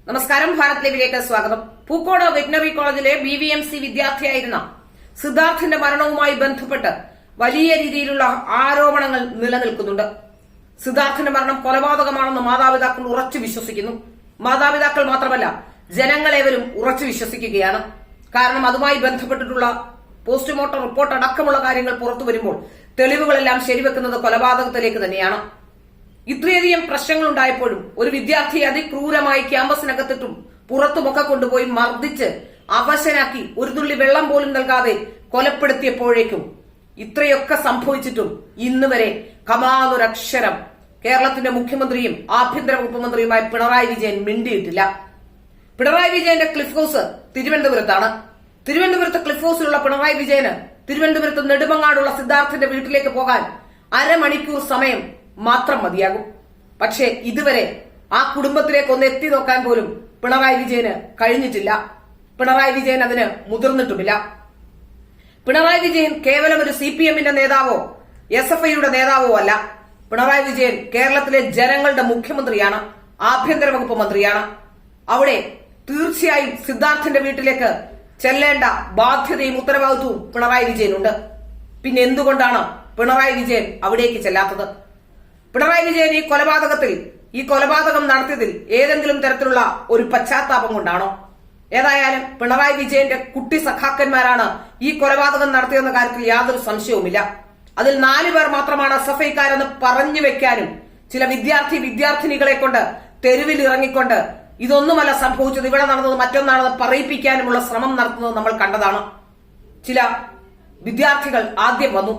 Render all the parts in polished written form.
നമസ്കാരം. ഭാരത് ലൈവിലേക്ക് സ്വാഗതം. പൂക്കോട് വെറ്റിനറി കോളേജിലെ BVMC വിദ്യാർത്ഥിയായിരുന്ന സിദ്ധാർത്ഥിന്റെ മരണവുമായി ബന്ധപ്പെട്ട് വലിയ രീതിയിലുള്ള ആരോപണങ്ങൾ നിലനിൽക്കുന്നുണ്ട്. സിദ്ധാർത്ഥിന്റെ മരണം കൊലപാതകമാണെന്ന് മാതാപിതാക്കൾ ഉറച്ചു വിശ്വസിക്കുന്നു. മാതാപിതാക്കൾ മാത്രമല്ല, ജനങ്ങളേവരും ഉറച്ചു വിശ്വസിക്കുകയാണ്. കാരണം അതുമായി ബന്ധപ്പെട്ടിട്ടുള്ള പോസ്റ്റ്മോർട്ടം റിപ്പോർട്ട് അടക്കമുള്ള കാര്യങ്ങൾ പുറത്തു വരുമ്പോൾ തെളിവുകളെല്ലാം ശരിവെക്കുന്നത് കൊലപാതകത്തിലേക്ക് തന്നെയാണ്. ഇത്രയധികം പ്രശ്നങ്ങൾ ഉണ്ടായപ്പോഴും ഒരു വിദ്യാർത്ഥിയെ അതിക്രൂരമായി ക്യാമ്പസിനകത്തിട്ടും പുറത്തുമൊക്കെ കൊണ്ടുപോയി മർദ്ദിച്ച് അവശനാക്കി ഒരു തുള്ളി വെള്ളം പോലും നൽകാതെ കൊലപ്പെടുത്തിയപ്പോഴേക്കും ഇത്രയൊക്കെ സംഭവിച്ചിട്ടും ഇന്ന് വരെ കമാന്നൊരക്ഷരം കേരളത്തിന്റെ മുഖ്യമന്ത്രിയും ആഭ്യന്തര വകുപ്പ് മന്ത്രിയുമായ പിണറായി വിജയൻ മിണ്ടിയിട്ടില്ല. പിണറായി വിജയന്റെ ക്ലിഫ് ഹൌസ് തിരുവനന്തപുരത്താണ്. തിരുവനന്തപുരത്ത് ക്ലിഫ് ഹൌസിലുള്ള പിണറായി വിജയന് തിരുവനന്തപുരത്ത് നെടുമങ്ങാടുള്ള സിദ്ധാർത്ഥിന്റെ വീട്ടിലേക്ക് പോകാൻ അരമണിക്കൂർ സമയം മാത്രം മതിയാകും. പക്ഷേ ഇതുവരെ ആ കുടുംബത്തിലേക്ക് ഒന്ന് എത്തി നോക്കാൻ പോലും പിണറായി വിജയന് കഴിഞ്ഞിട്ടില്ല. പിണറായി വിജയൻ അതിന് മുതിർന്നിട്ടുമില്ല. പിണറായി വിജയൻ കേവലം ഒരു CPMന്റെ നേതാവോ SFIയുടെ നേതാവോ അല്ല. പിണറായി വിജയൻ കേരളത്തിലെ ജനങ്ങളുടെ മുഖ്യമന്ത്രിയാണ്, ആഭ്യന്തര വകുപ്പ് മന്ത്രിയാണ്. അവിടെ തീർച്ചയായും സിദ്ധാർത്ഥിന്റെ വീട്ടിലേക്ക് ചെല്ലേണ്ട ബാധ്യതയും ഉത്തരവാദിത്വവും പിണറായി വിജയനുണ്ട്. പിന്നെ എന്തുകൊണ്ടാണ് പിണറായി വിജയൻ അവിടേക്ക് ചെല്ലാത്തത്? പിണറായി വിജയൻ ഈ കൊലപാതകം നടത്തിയതിൽ ഏതെങ്കിലും തരത്തിലുള്ള ഒരു പശ്ചാത്താപം കൊണ്ടാണോ? ഏതായാലും പിണറായി വിജയന്റെ കുട്ടി സഖാക്കന്മാരാണ് ഈ കൊലപാതകം നടത്തിയെന്ന കാര്യത്തിൽ യാതൊരു സംശയവുമില്ല. അതിൽ 4 പേർ മാത്രമാണ് SFIക്കാരെന്ന് പറഞ്ഞു വെക്കാനും ചില വിദ്യാർത്ഥിനികളെ കൊണ്ട് തെരുവിൽ ഇറങ്ങിക്കൊണ്ട് ഇതൊന്നുമല്ല സംഭവിച്ചത്, ഇവിടെ നടന്നത് മറ്റൊന്നാണെന്ന് പറയിപ്പിക്കാനുമുള്ള ശ്രമം നടത്തുന്നത് നമ്മൾ കണ്ടതാണ്. ചില വിദ്യാർത്ഥികൾ ആദ്യം വന്നു.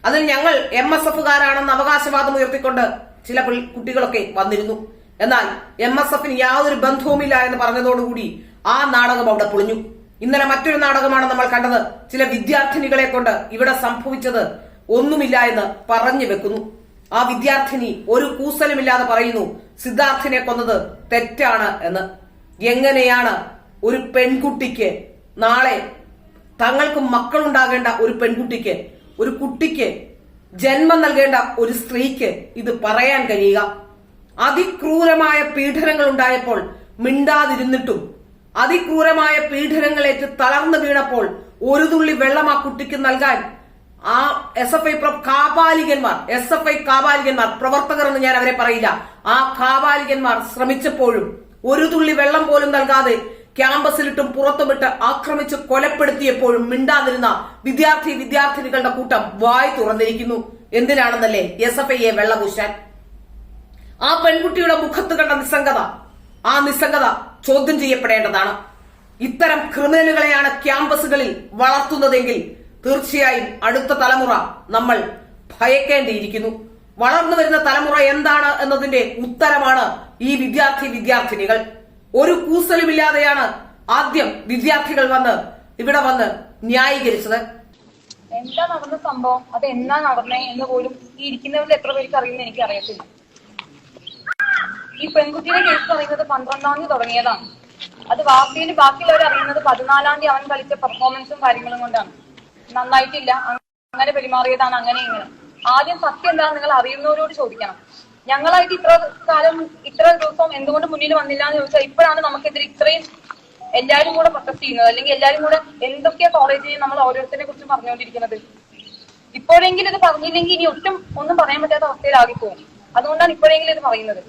അതിൽ ഞങ്ങൾ MSFകാരാണെന്ന് അവകാശവാദം ഉയർത്തിക്കൊണ്ട് ചില കുട്ടികളൊക്കെ വന്നിരുന്നു. എന്നാൽ MSFന് യാതൊരു ബന്ധവുമില്ല എന്ന് പറഞ്ഞതോടുകൂടി ആ നാടകം അവിടെ പൊളിഞ്ഞു. ഇന്നലെ മറ്റൊരു നാടകമാണ് നമ്മൾ കണ്ടത്. ചില വിദ്യാർത്ഥിനികളെ കൊണ്ട് ഇവിടെ സംഭവിച്ചത് ഒന്നുമില്ല എന്ന് പറഞ്ഞു വെക്കുന്നു. ആ വിദ്യാർത്ഥിനി ഒരു കൂസലുമില്ലാതെ പറയുന്നു സിദ്ധാർത്ഥിനെ കൊന്നത് തെറ്റാണ് എന്ന്. എങ്ങനെയാണ് ഒരു പെൺകുട്ടിക്ക്, നാളെ തങ്ങൾക്ക് മക്കളുണ്ടാകേണ്ട ഒരു പെൺകുട്ടിക്ക്, ഒരു കുട്ടിക്ക് ജന്മം നൽകേണ്ട ഒരു സ്ത്രീക്ക് ഇത് പറയാൻ കഴിയുക? അതിക്രൂരമായ പീഡനങ്ങൾ ഉണ്ടായപ്പോൾ മിണ്ടാതിരുന്നിട്ടും, അതിക്രൂരമായ പീഡനങ്ങളേറ്റ് തളർന്നു വീണപ്പോൾ ഒരു തുള്ളി വെള്ളം ആ കുട്ടിക്ക് നൽകാൻ ആ SFI കാപാലികന്മാർ, പ്രവർത്തകർ എന്ന് ഞാൻ അവരെ പറയില്ല, ആ കാപാലികന്മാർ ശ്രമിച്ചപ്പോഴും ഒരു തുള്ളി വെള്ളം പോലും നൽകാതെ ക്യാമ്പസിലിട്ടും പുറത്തുമിട്ട് ആക്രമിച്ച് കൊലപ്പെടുത്തിയപ്പോഴും മിണ്ടാതിരുന്ന വിദ്യാർത്ഥിനികളുടെ കൂട്ടം വായി തുറന്നിരിക്കുന്നു. എന്തിനാണെന്നല്ലേ? SFIയെ വെള്ളപൂശാൻ. ആ പെൺകുട്ടിയുടെ മുഖത്ത് കണ്ട നിസ്സംഗത, ആ നിസ്സംഗത ചോദ്യം ചെയ്യപ്പെടേണ്ടതാണ്. ഇത്തരം ക്രിമിനലുകളെയാണ് ക്യാമ്പസുകളിൽ വളർത്തുന്നതെങ്കിൽ തീർച്ചയായും അടുത്ത തലമുറ നമ്മൾ ഭയക്കേണ്ടിയിരിക്കുന്നു. വളർന്നു വരുന്ന തലമുറ എന്താണ് എന്നതിന്റെ ഉത്തരമാണ് ഈ വിദ്യാർത്ഥിനികൾ. ഒരു കൂസലുമില്ലാതെയാണ് ആദ്യം വിദ്യാർത്ഥികൾ ഇവിടെ വന്ന് ന്യായീകരിച്ചത്. എന്താ നടന്ന സംഭവം, അത് എന്നാ നടന്നേ എന്ന് പോലും ഈ ഇരിക്കുന്നവരിൽ എത്ര പേർക്ക് അറിയുന്ന എനിക്ക് അറിയത്തില്ല. ഈ പെൺകുട്ടിയുടെ കേസ് പറയുന്നത് 12-ാം തീയതി തുടങ്ങിയതാണ്. അത് വാർത്തയിൽ ബാക്കിയുള്ളവർ അറിയുന്നത് 14-ാം തീയതി അവൻ കളിച്ച പെർഫോമൻസും കാര്യങ്ങളും കൊണ്ടാണ്. നന്നായിട്ടില്ല, അങ്ങനെ പെരുമാറിയതാണ്, അങ്ങനെ ഇങ്ങനെ. ആദ്യം സത്യം എന്താണെന്ന് നിങ്ങൾ അറിയുന്നവരോട് ചോദിക്കണം. ഞങ്ങളായിട്ട് ഇത്ര ദിവസം എന്തുകൊണ്ട് മുന്നിൽ വന്നില്ല എന്ന് ചോദിച്ചാൽ ഇപ്പോഴാണ് നമുക്കെതിരെ ഇത്രയും എല്ലാരും കൂടെ പ്രൊട്ടസ്റ്റ് ചെയ്യുന്നത്, അല്ലെങ്കിൽ എല്ലാരും കൂടെ എന്തൊക്കെയാ കോളേജിൽ നമ്മൾ ഓരോരുത്തരെ കുറിച്ച് പറഞ്ഞുകൊണ്ടിരിക്കുന്നത്. ഇപ്പോഴെങ്കിലും ഇത് പറഞ്ഞില്ലെങ്കിൽ ഇനി ഒന്നും പറയാൻ പറ്റാത്ത അവസ്ഥയിലാകിപ്പോകും. അതുകൊണ്ടാണ് ഇപ്പോഴെങ്കിലും ഇത് പറയുന്നത്.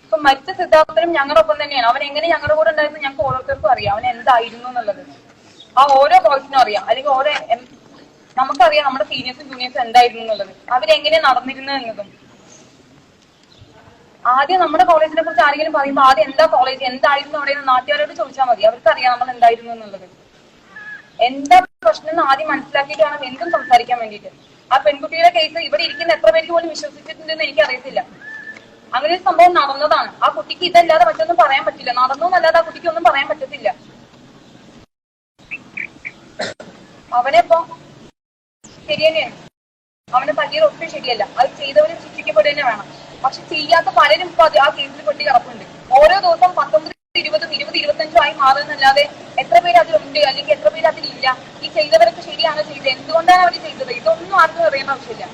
ഇപ്പൊ മരിച്ച സിദ്ധാർത്ഥനും ഞങ്ങളുടെ ഒപ്പം തന്നെയാണ്. അവൻ എങ്ങനെ ഞങ്ങളുടെ കൂടെ ഉണ്ടായിരുന്നു ഞങ്ങൾക്ക് ഓരോരുത്തർക്കും അറിയാം, അവൻ എന്തായിരുന്നു എന്നുള്ളത്. ആ ഓരോ ബോയ്സിനും അറിയാം, അല്ലെങ്കിൽ നമുക്കറിയാം നമ്മുടെ സീനിയേഴ്സും ജൂനിയേഴ്സും എന്തായിരുന്നു എന്നുള്ളത്, അവരെങ്ങനെ നടന്നിരുന്നു എന്നതും. ആദ്യം നമ്മുടെ കോളേജിനെ കുറിച്ച് ആരെങ്കിലും പറയുമ്പോൾ ആദ്യം എന്താ കോളേജ്, എന്തായിരുന്നു അവിടെ നാട്ടുകാരോട് ചോദിച്ചാൽ മതി, അവർക്കറിയാം നമ്മൾ എന്തായിരുന്നു എന്നുള്ളത്. എന്താ പ്രശ്നം എന്ന് ആദ്യം മനസ്സിലാക്കിയിട്ട് വേണം എന്തും സംസാരിക്കാൻ വേണ്ടിയിട്ട്. ആ പെൺകുട്ടിയുടെ കേസ് ഇവിടെ ഇരിക്കുന്ന എത്ര പേർക്ക് പോലും വിശ്വസിച്ചിട്ടുണ്ടെന്ന് എനിക്കറിയത്തില്ല. അങ്ങനെ ഒരു സംഭവം നടന്നതാണ്. ആ കുട്ടിക്ക് ഇതല്ലാതെ മറ്റൊന്നും പറയാൻ പറ്റില്ല. നടന്നു എന്നല്ലാതെ ആ കുട്ടിക്ക് ഒന്നും പറയാൻ പറ്റത്തില്ല. അവനെപ്പോ ശരി തന്നെയാണ്, അവനെ പറ്റിയത് ഒട്ടും ശരിയല്ല. അത് ചെയ്തവരും ശിക്ഷിക്കപ്പെടുക തന്നെ വേണം. പക്ഷെ ചെയ്യാത്ത പലരും ഇപ്പൊ ആ കേസിൽ പെട്ടി കിടപ്പുണ്ട്. ഓരോ ദിവസം 19, 20, 25 ആയി മാറുന്നല്ലാതെ എത്ര പേര് അതിലുണ്ട്, അല്ലെങ്കിൽ എത്ര പേര് അതിലില്ല. ഈ ചെയ്തവരൊക്കെ ശരിയാണ് ചെയ്തത്, എന്തുകൊണ്ടാണ് അവർ ചെയ്തത്, ഇതൊന്നും ആർക്കും അറിയേണ്ട ആവശ്യമില്ല.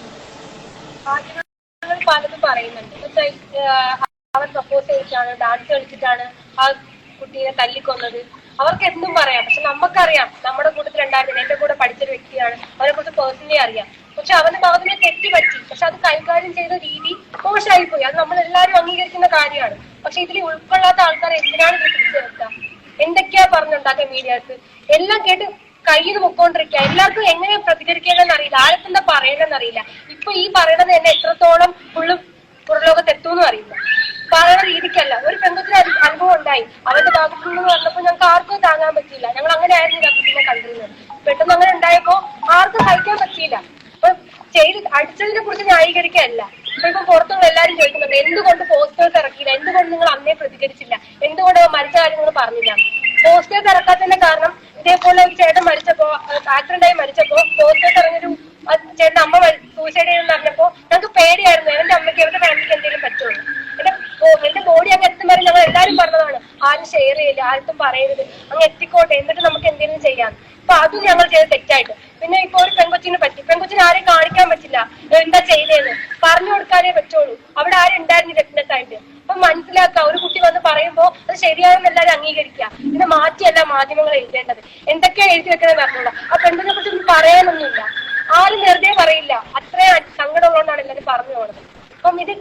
പലതും പറയുന്നുണ്ട്. അവൻ പ്രപ്പോസ് ചെയ്തിട്ടാണ്, ഡാൻസ് കളിച്ചിട്ടാണ്, ആ കുട്ടീനെ തല്ലിക്കൊന്നത്. അവർക്ക് എന്തും പറയാം, പക്ഷെ നമുക്കറിയാം നമ്മുടെ കൂട്ടത്തിലുണ്ടായിരുന്നു, എന്റെ കൂടെ പഠിച്ചൊരു വ്യക്തിയാണ്, അവനെ കുറിച്ച് പേഴ്സണലി അറിയാം. പക്ഷെ അവന് തെറ്റ് പറ്റി, പക്ഷെ അത് കൈകാര്യം ചെയ്ത രീതി മോശമായി പോയി. അത് നമ്മൾ എല്ലാവരും അംഗീകരിക്കുന്ന കാര്യമാണ്. പക്ഷെ ഇതിൽ ഉൾക്കൊള്ളാത്ത ആൾക്കാരെ എന്തിനാണ് ഇത് പിടിച്ചു നിർത്തുക? എന്തൊക്കെയാ പറഞ്ഞുണ്ടാക്കുക മീഡിയാസ്? എല്ലാം കേട്ട് കയ്യിൽ പൊക്കോണ്ടിരിക്കുക. എല്ലാവർക്കും എങ്ങനെ പ്രതികരിക്കേണ്ടെന്ന് അറിയില്ല, ആരെന്താ പറയണമെന്ന് അറിയില്ല. ഇപ്പൊ ഈ പറയണത് തന്നെ എത്രത്തോളം പുറലോകത്ത് എത്തുമെന്നും അറിയില്ല. പറയുന്ന രീതിക്കല്ല. ഒരു പെൺകുട്ടിന് അനുഭവം ഉണ്ടായി, അവന്റെ ഭാഗത്തു നിന്ന് പറഞ്ഞപ്പോ ഞങ്ങൾക്ക് ആർക്കും താങ്ങാൻ പറ്റിയില്ല. ഞങ്ങൾ അങ്ങനെ ആയിരുന്നു ആ കുട്ടീനെ കണ്ടിരുന്നത്. പെട്ടെന്ന് അങ്ങനെ ഉണ്ടായപ്പോ ആർക്കും സഹിക്കാൻ പറ്റിയില്ല. അപ്പൊ അടിച്ചതിനെ കുറിച്ച് ന്യായീകരിക്കല്ല. ഇപ്പൊ പുറത്തുള്ള എല്ലാരും ചോദിക്കുന്നുണ്ട്, എന്തുകൊണ്ട് പോസ്റ്റേഴ്സ് ഇറക്കിയില്ല, എന്തുകൊണ്ട് നിങ്ങൾ അന്നേ പ്രതികരിച്ചില്ല, എന്തുകൊണ്ട് മരിച്ച കാര്യങ്ങൾ പറഞ്ഞില്ല? പോസ്റ്റേഴ്സ് ഇറക്കാത്തതിന്റെ കാരണം ഇതേപോലെ ഒരു ചേട്ടൻ മരിച്ചപ്പോ, ആക്സിഡന്റായി മരിച്ചപ്പോ പോസ്റ്റേഴ്സ് ഇറങ്ങിയൊരു ചേട്ടന്റെ അമ്മ സൂസൈഡ് ചെയ്തെന്ന് പറഞ്ഞപ്പോ ഞങ്ങൾക്ക് പേടിയായിരുന്നു, എന്റെ അമ്മയ്ക്ക് എവിടെ ഫാമിലിക്ക് എന്തെങ്കിലും പറ്റുള്ളൂ. എന്റെ ബോഡി അങ്ങ് എത്തും വരെ ഞങ്ങൾ എല്ലാവരും പറഞ്ഞതാണ്, ആരും ഷെയർ ചെയ്യില്ല, ആർക്കും പറയരുത്, അങ്ങ് എത്തിക്കോട്ടെ, എന്നിട്ട് നമുക്ക് എന്തെങ്കിലും ചെയ്യാം. അപ്പൊ അതും ഞങ്ങൾ ചെയ്ത് തെറ്റായിട്ട്. പിന്നെ ഇപ്പൊ ഒരു പെൺകൊച്ചിനെ പറ്റി, പെൺകൊച്ചിനെ ആരെയും കാണിക്കാൻ പറ്റില്ല, എന്താ ചെയ്തേന്ന് പറഞ്ഞു കൊടുക്കാനേ പറ്റുള്ളൂ. അവിടെ ആരും ഉണ്ടായിരുന്നില്ല ഫിറ്റ്നസ് ആയിട്ട്. അപ്പൊ മനസ്സിലാക്കുക, ഒരു കുട്ടി വന്ന് പറയുമ്പോ അത് ശരിയാണെന്ന് എല്ലാവരും അംഗീകരിക്കുക. ഇതിനെ മാറ്റിയല്ല മാധ്യമങ്ങൾ എഴുതേണ്ടത്. എന്തൊക്കെയാ എഴുതി വെക്കണമെന്ന് അറിഞ്ഞൂടാ. ആ പെൺകുട്ടിനെ കുറിച്ച് ഒന്നും പറയാനൊന്നുമില്ല, ആരും വെറുതെ പറയില്ല. അത്രയും സങ്കടമുള്ളതുകൊണ്ടാണ് എല്ലാവരും പറഞ്ഞു പോണത്. അപ്പം ഇത്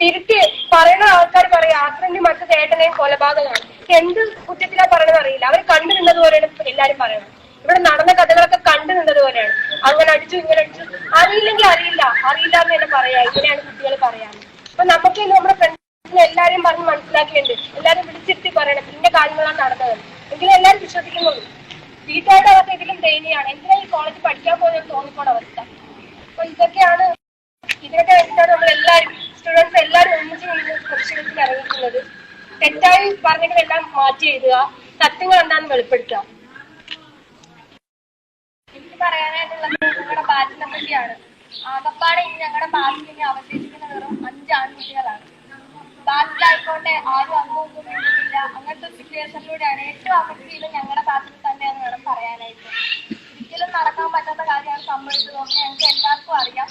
തിരുത്തി പറയുന്ന ആൾക്കാർ പറയാം ആക്രമി മറ്റു ചേട്ടനെയും കൊലപാതകമാണ്. എന്ത് കുറ്റത്തിലാ പറയണമെന്ന് അറിയില്ല. അവർ കണ്ടു നിന്നതുപോലെയാണ് എല്ലാരും പറയുന്നത്. ഇവിടെ നടന്ന കഥകളൊക്കെ കണ്ടു നിന്നതുപോലെയാണ്. അങ്ങനെ അടിച്ചു ഇങ്ങനെ അടിച്ചു, അറിയില്ലെങ്കിൽ അറിയില്ല, അറിയില്ല എന്ന് തന്നെ പറയാ. ഇങ്ങനെയാണ് കുട്ടികൾ പറയാറ്. അപ്പൊ നമുക്ക് നമ്മുടെ ഫ്രണ്ട്സിനെ എല്ലാരെയും പറഞ്ഞ് മനസ്സിലാക്കിയുണ്ട്, എല്ലാരും വിളിച്ചിരുത്തി പറയണം ഇന്ന കാര്യങ്ങളാണ് നടന്നത്, എങ്കിലും എല്ലാരും വിശ്വസിക്കുന്നുള്ളൂ. വീട്ടുകാരുടെ അവസ്ഥ ഇതിലും ദയനീയാണ്. എന്തിനാ ഈ കോളേജിൽ പഠിക്കാൻ പോകുന്നത് തോന്നിപ്പോണ അവസ്ഥ. അപ്പൊ ഇതൊക്കെ വേണ്ടിയിട്ടാണ് നമ്മൾ എല്ലാവരും സ്റ്റുഡൻസ് എല്ലാവരും ഒന്നിച്ച് നിന്ന് പ്രതിഷേധത്തിൽ ഇറങ്ങിയിട്ടുള്ളത്. തെറ്റായി പറഞ്ഞതെല്ലാം മാറ്റി എഴുതുക, സത്യങ്ങൾ എന്താണെന്ന് വെളിപ്പെടുത്തുക. എനിക്ക് പറയാനായിട്ടുള്ളത് ഞങ്ങളുടെ ബാച്ചിനെ പറ്റിയാണ്. ആകപ്പാടെ ഇനി ഞങ്ങളുടെ ബാച്ചിൽ ഇനി അവശേഷിക്കുന്ന വെറും 5 ആൺകുട്ടികളാണ്. ബാച്ചിലായിക്കോട്ടെ ആരും അംഗമൊന്നും വേണ്ടിയില്ല. അങ്ങനത്തെ സിറ്റുവേഷനിലൂടെയാണ് ഏറ്റവും അവസ്ഥയിലും ഞങ്ങളുടെ ബാച്ചിൽ തന്നെയാണ് വേണം പറയാനായിട്ട്. ഒരിക്കലും നടക്കാൻ പറ്റാത്ത കാര്യമാണ് സംഭവിച്ചത്. ഞങ്ങൾക്ക് എല്ലാവർക്കും അറിയാം.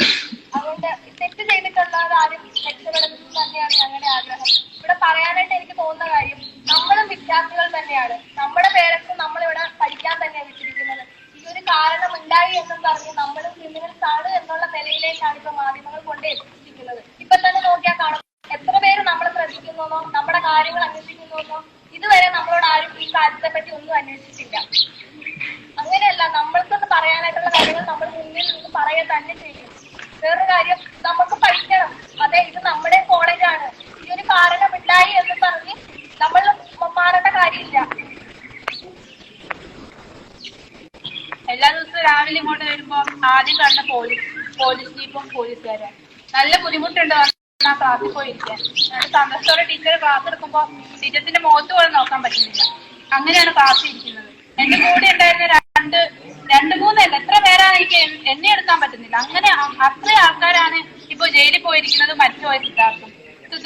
അതുകൊണ്ട് തെറ്റ് ചെയ്തിട്ടുള്ളത് ആരും രക്ഷപ്പെടുന്നത് തന്നെയാണ് ഞങ്ങളുടെ ആഗ്രഹം. ഇവിടെ പറയാനായിട്ട് എനിക്ക് തോന്നുന്ന കാര്യം, നമ്മളും വിദ്യാർത്ഥികൾ തന്നെയാണ്. നമ്മുടെ പേരൻസ് നമ്മളിവിടെ പഠിക്കാൻ തന്നെയാണ് വിട്ടിരിക്കുന്നത്. ഈ ഒരു കാരണം ഉണ്ടായി എന്നും പറഞ്ഞ് നമ്മളും ക്രിമിനൽസ് ആണ് എന്നുള്ള നിലയിലേക്കാണ് ഇപ്പൊ മാധ്യമങ്ങൾ കൊണ്ട് എത്തിച്ചിരിക്കുന്നത്. ഇപ്പൊ തന്നെ നോക്കിയാൽ കാണും എത്ര പേര് നമ്മളെ ശ്രദ്ധിക്കുന്നോ, നമ്മുടെ കാര്യങ്ങൾ അന്വേഷിക്കുന്നോ. ഇതുവരെ നമ്മളോട് ആരും ഈ കാര്യത്തെ പറ്റി ഒന്നും അന്വേഷിച്ചില്ല. അങ്ങനെയല്ല, നമ്മൾക്കൊന്ന് പറയാനായിട്ടുള്ള കാര്യങ്ങൾ നമ്മൾ മുന്നിൽ നിന്ന് പറയാൻ തന്നെ ചെയ്യും. വേറൊരു കാര്യം, നമുക്ക് പഠിക്കണം. അതെ, ഇത് നമ്മുടെ കോളേജാണ്. ഈ ഒരു കാരണം ഉണ്ടായി എന്ന് പറഞ്ഞ് നമ്മൾ മാറേണ്ട കാര്യമില്ല. എല്ലാ ദിവസവും രാവിലെ ഇങ്ങോട്ട് വരുമ്പോ ആദ്യം കണ്ട പോലീസ് ജീപ്പും പോലീസുകാരാണ്. നല്ല ബുദ്ധിമുട്ടുണ്ട് ക്ലാസ്സിൽ പോയിരിക്കാൻ. സന്തോഷത്തോടെ ടീച്ചർ ക്ലാസ് എടുക്കുമ്പോ ടീച്ചറിന്റെ മുഖത്ത് പോലും നോക്കാൻ പറ്റുന്നില്ല. അങ്ങനെയാണ് ക്ലാസ് ഇരിക്കുന്നത്. എന്റെ കൂടെ ഉണ്ടായിരുന്ന രണ്ട് മൂന്നല്ല എത്ര പേരാണ് എനിക്ക് എന്നെ എടുക്കാൻ പറ്റുന്നില്ല. അങ്ങനെ അത്രയും ആൾക്കാരാണ് ഇപ്പൊ ജയിലിൽ പോയിരിക്കുന്നത്. മരിച്ചുപോയ സിദ്ധാർത്ഥം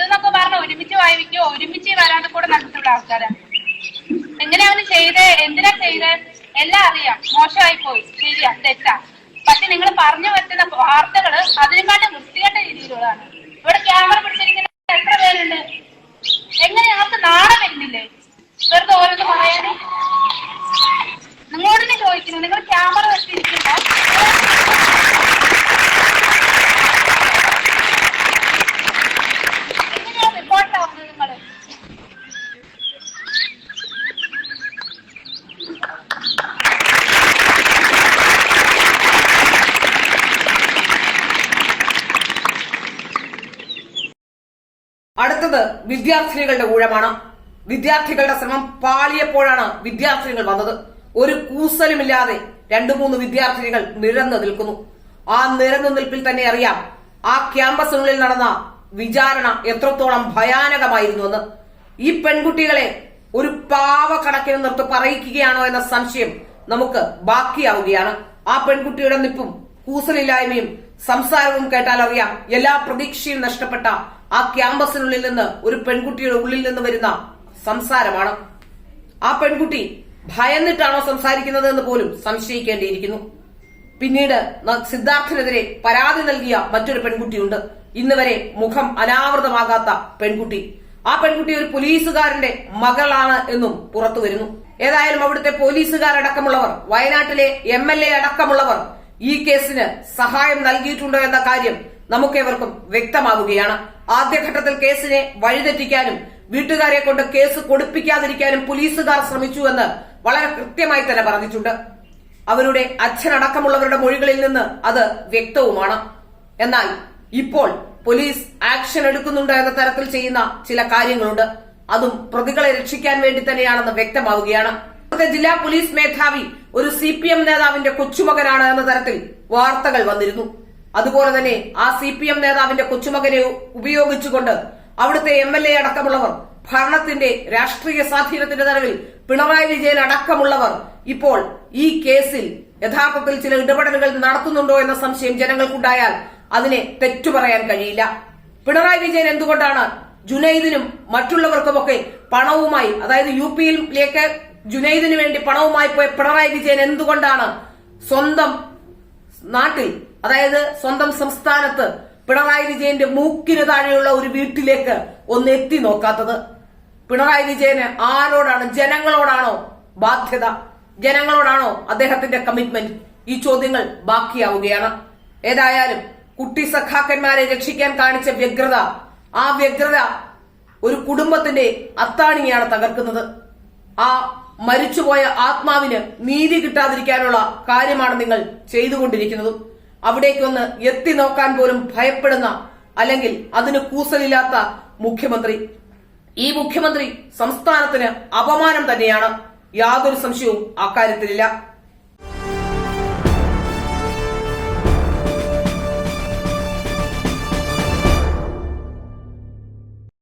എന്നൊക്കെ പറഞ്ഞ ഒരുമിച്ച് വായിക്കോ ഒരുമിച്ച് വരാതെ കൂടെ നടന്നിട്ടുള്ള ആൾക്കാരാണ്. എങ്ങനെ അവന് ചെയ്തേ, എന്തിനാ ചെയ്തേ എല്ലാം അറിയാം. മോശമായി പോയി, ശരിയാ, തെറ്റാ. പക്ഷെ നിങ്ങൾ പറഞ്ഞു പറ്റുന്ന വാർത്തകള് അതിനെക്കാട്ടും വൃത്തികെട്ട രീതിയിലുള്ളതാണ്. ഇവിടെ ക്യാമറ പിടിച്ചിരിക്കുന്ന എത്ര പേരുണ്ട്? എങ്ങനെ ഞങ്ങൾക്ക് നാളെ വരുന്നില്ലേ വെറുതെ ഓരോന്ന് പറയാന്? നിങ്ങളോട് തന്നെ ചോദിക്കുന്നു, നിങ്ങൾ ക്യാമറ വെച്ചിരിക്കുന്ന എങ്ങനെയാ റിപ്പോർട്ടാവുന്നത്? നിങ്ങള് അടുത്തത് വിദ്യാർത്ഥിനികളുടെ ഊഴമാണ്. വിദ്യാർത്ഥികളുടെ ശ്രമം പാളിയപ്പോഴാണ് വിദ്യാർത്ഥിനികൾ വന്നത്. ഒരു കൂസലുമില്ലാതെ 2-3 വിദ്യാർത്ഥിനികൾ നിരന്നു നിൽക്കുന്നു. ആ നിരന്നു നിൽപ്പിൽ തന്നെ അറിയാം ആ ക്യാമ്പസിനുള്ളിൽ നടന്ന വിചാരണ എത്രത്തോളം ഭയാനകമായിരുന്നുവെന്ന്. ഈ പെൺകുട്ടികളെ ഒരു പാവക്കണക്കിന് നിർത്ത് പറയിക്കുകയാണോ എന്ന സംശയം നമുക്ക് ബാക്കിയാവുകയാണ്. ആ പെൺകുട്ടിയുടെ നിപ്പും കൂസലില്ലായ്മയും സംസാരവും കേട്ടാൽ അറിയാം എല്ലാ പ്രതീക്ഷയും നഷ്ടപ്പെട്ട ആ ക്യാമ്പസിനുള്ളിൽ നിന്ന് ഒരു പെൺകുട്ടിയുടെ ഉള്ളിൽ നിന്ന് വരുന്ന സംസാരമാണ്. ആ പെൺകുട്ടി ഭയന്നിട്ടാണോ സംസാരിക്കുന്നത് എന്ന് പോലും സംശയിക്കേണ്ടിയിരിക്കുന്നു. പിന്നീട് സിദ്ധാർത്ഥിനെതിരെ പരാതി നൽകിയ മറ്റൊരു പെൺകുട്ടിയുണ്ട്. ഇന്ന് വരെ മുഖം അനാവൃതമാകാത്ത പെൺകുട്ടി. ആ പെൺകുട്ടി ഒരു പോലീസുകാരന്റെ മകളാണ് എന്നും പുറത്തു വരുന്നു. ഏതായാലും അവിടുത്തെ പോലീസുകാരടക്കമുള്ളവർ, വയനാട്ടിലെ MLA അടക്കമുള്ളവർ ഈ കേസിന് സഹായം നൽകിയിട്ടുണ്ടോ എന്ന കാര്യം നമുക്കേവർക്കും വ്യക്തമാവുകയാണ്. ആദ്യഘട്ടത്തിൽ കേസിനെ വഴിതെറ്റിക്കാനും വീട്ടുകാരെ കൊണ്ട് കേസ് കൊടുപ്പിക്കാതിരിക്കാനും പോലീസുകാർ ശ്രമിച്ചുവെന്ന് വളരെ കൃത്യമായി തന്നെ പറഞ്ഞിട്ടുണ്ട്. അവരുടെ അച്ഛനടക്കമുള്ളവരുടെ മൊഴികളിൽ നിന്ന് അത് വ്യക്തവുമാണ്. എന്നാൽ ഇപ്പോൾ പോലീസ് ആക്ഷൻ എടുക്കുന്നുണ്ട് എന്ന തരത്തിൽ ചെയ്യുന്ന ചില കാര്യങ്ങളുണ്ട്. അതും പ്രതികളെ രക്ഷിക്കാൻ വേണ്ടി തന്നെയാണെന്ന് വ്യക്തമാവുകയാണ്. ജില്ലാ പോലീസ് മേധാവി ഒരു CPM നേതാവിന്റെ കൊച്ചുമകനാണ് എന്ന തരത്തിൽ വാർത്തകൾ വന്നിരുന്നു. അതുപോലെ തന്നെ ആ CPM നേതാവിന്റെ കൊച്ചുമകനെ ഉപയോഗിച്ചുകൊണ്ട് അവിടുത്തെ MLA അടക്കമുള്ളവർ, ഭരണത്തിന്റെ രാഷ്ട്രീയ സ്വാധീനത്തിന്റെ നിലവിൽ പിണറായി വിജയൻ അടക്കമുള്ളവർ ഇപ്പോൾ ഈ കേസിൽ യഥാർത്ഥത്തിൽ ചില ഇടപെടലുകൾ നടത്തുന്നുണ്ടോ എന്ന സംശയം ജനങ്ങൾക്കുണ്ടായാൽ അതിനെ തെറ്റു പറയാൻ കഴിയില്ല. പിണറായി വിജയൻ എന്തുകൊണ്ടാണ് ജുനൈദിനും മറ്റുള്ളവർക്കുമൊക്കെ പണവുമായി, അതായത് UP-യിലേക്ക് ജുനൈദിന് വേണ്ടി പണവുമായി പോയ പിണറായി വിജയൻ എന്തുകൊണ്ടാണ് സ്വന്തം നാട്ടിൽ, അതായത് സ്വന്തം സംസ്ഥാനത്ത് പിണറായി വിജയന്റെ മൂക്കിന് താഴെയുള്ള ഒരു വീട്ടിലേക്ക് ഒന്ന് എത്തി നോക്കാത്തത്? പിണറായി വിജയന് ആരോടാണ്, ജനങ്ങളോടാണോ ബാധ്യത? ജനങ്ങളോടാണോ അദ്ദേഹത്തിന്റെ കമ്മിറ്റ്മെന്റ്? ഈ ചോദ്യങ്ങൾ ബാക്കിയാവുകയാണ്. ഏതായാലും കുട്ടി സഖാക്കന്മാരെ രക്ഷിക്കാൻ കാണിച്ച വ്യഗ്രത, ആ വ്യഗ്രത ഒരു കുടുംബത്തിന്റെ അത്താണിയാണ് തകർക്കുന്നത്. ആ മരിച്ചുപോയ ആത്മാവിന് നീതി കിട്ടാതിരിക്കാനുള്ള കാര്യമാണ് നിങ്ങൾ ചെയ്തുകൊണ്ടിരിക്കുന്നതും. അവിടേക്കൊന്ന് എത്തി നോക്കാൻ പോലും ഭയപ്പെടുന്ന, അല്ലെങ്കിൽ അതിന് കൂസലില്ലാത്ത മുഖ്യമന്ത്രി. ഈ മുഖ്യമന്ത്രി സംസ്ഥാനത്തിന് അപമാനം തന്നെയാണ്. യാതൊരു സംശയവും അക്കാര്യത്തിലില്ല.